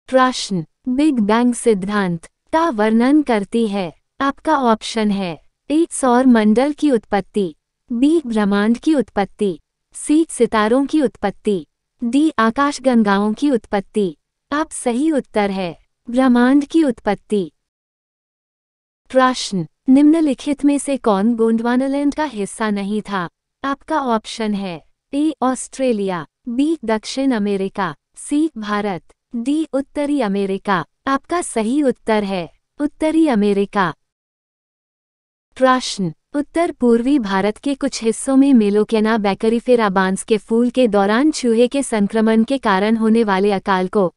प्रश्न, big bang सिद्धांत का वर्णन करती है। आपका ऑप्शन है ए सौर मंडल की उत्पत्ति, बी ब्रह्मांड की उत्पत्ति, सी सितारों की उत्पत्ति, डी आकाशगंगाओं की उत्पत्ति। आप सही उत्तर है ब्रह्मांड की उत्पत्ति। प्रश्न, निम्नलिखित में से कौन गोंडवानालैंड का हिस्सा नहीं था? आपका ऑप्शन है ए ऑस्ट्रेलिया, बी दक्षिण अमेरिका, सी भारत, डी उत्तरी अमेरिका। आपका सही उत्तर है उत्तरी अमेरिका। प्रश्न, उत्तर पूर्वी भारत के कुछ हिस्सों में मेलोकेना बैकरीफेरा बांस के फूल के दौरान चूहे के संक्रमण के कारण होने वाले अकाल को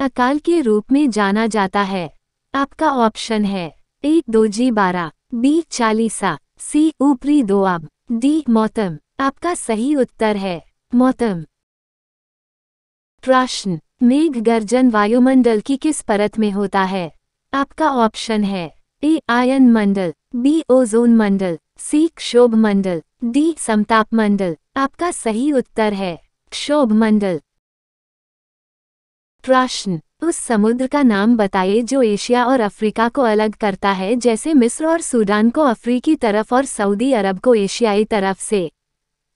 अकाल के रूप में जाना जाता है। आपका ऑप्शन है ए दोजी बारा, बी चालीसा, सी ऊपरी दोआब, डी मौसम। आपका सही उत्तर है मौसम। प्रश्न, मेघ गर्जन वायुमंडल की किस परत में होता है? आपका ऑप्शन है ए आयन मंडल, बी ओजोन मंडल, सी क्षोभ मंडल, डी समताप मंडल। आपका सही उत्तर है क्षोभ मंडल। प्रश्न, उस समुद्र का नाम बताइए जो एशिया और अफ्रीका को अलग करता है, जैसे मिस्र और सूडान को अफ्रीकी तरफ और सऊदी अरब को एशियाई तरफ से।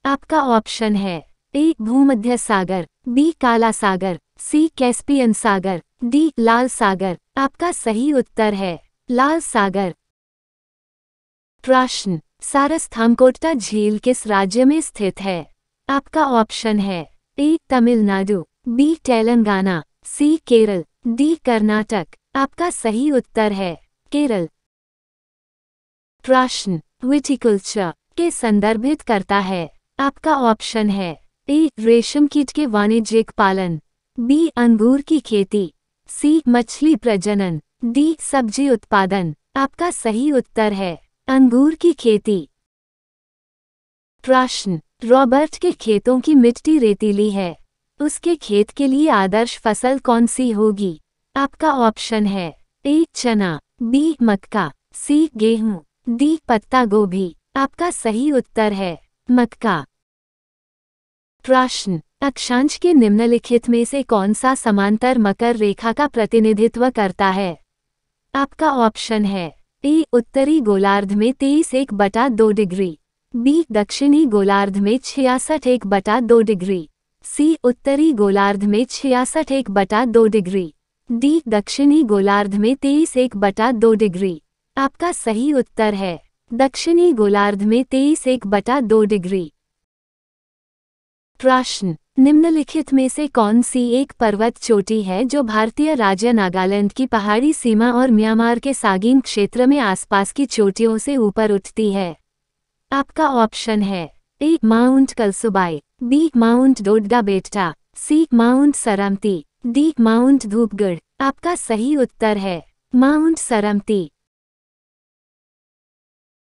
आपका ऑप्शन है ए भूमध्य सागर, बी काला सागर, सी कैस्पियन सागर, डी लाल सागर। आपका सही उत्तर है लाल सागर। प्रश्न, सारस्थामकोटा झील किस राज्य में स्थित है? आपका ऑप्शन है ए तमिलनाडु, बी तेलंगाना, सी केरल, डी कर्नाटक। आपका सही उत्तर है केरल। प्रश्न, विटिकल्चर के संदर्भित करता है? आपका ऑप्शन है ए रेशम कीट के वाणिज्यिक पालन, बी अंगूर की खेती, सी मछली प्रजनन, डी सब्जी उत्पादन। आपका सही उत्तर है अंगूर की खेती। प्रश्न, रॉबर्ट के खेतों की मिट्टी रेतीली है, उसके खेत के लिए आदर्श फसल कौन सी होगी? आपका ऑप्शन है ए चना, बी मक्का, सी गेहूं, डी पत्ता गोभी। आपका सही उत्तर है मक्का। प्रश्न, अक्षांश के निम्नलिखित में से कौन सा समांतर मकर रेखा का प्रतिनिधित्व करता है? आपका ऑप्शन है ए उत्तरी गोलार्ध में 23.1/2 डिग्री, बी दक्षिणी गोलार्ध में 66.1/2 डिग्री, सी उत्तरी गोलार्ध में 66.1/2 डिग्री, डी दक्षिणी गोलार्ध में 23.1/2 डिग्री। आपका सही उत्तर है दक्षिणी गोलार्ध में 23.1/2 डिग्री। प्रश्न, निम्नलिखित में से कौन सी एक पर्वत चोटी है जो भारतीय राज्य नागालैंड की पहाड़ी सीमा और म्यांमार के सागिन क्षेत्र में आसपास की चोटियों से ऊपर उठती है? आपका ऑप्शन है ए माउंट कलसुबाई, बी माउंट डोडा बेट्टा, सी mount Sarmati, D mount Dhupgarh. आपका सही उत्तर है माउंट सरमती।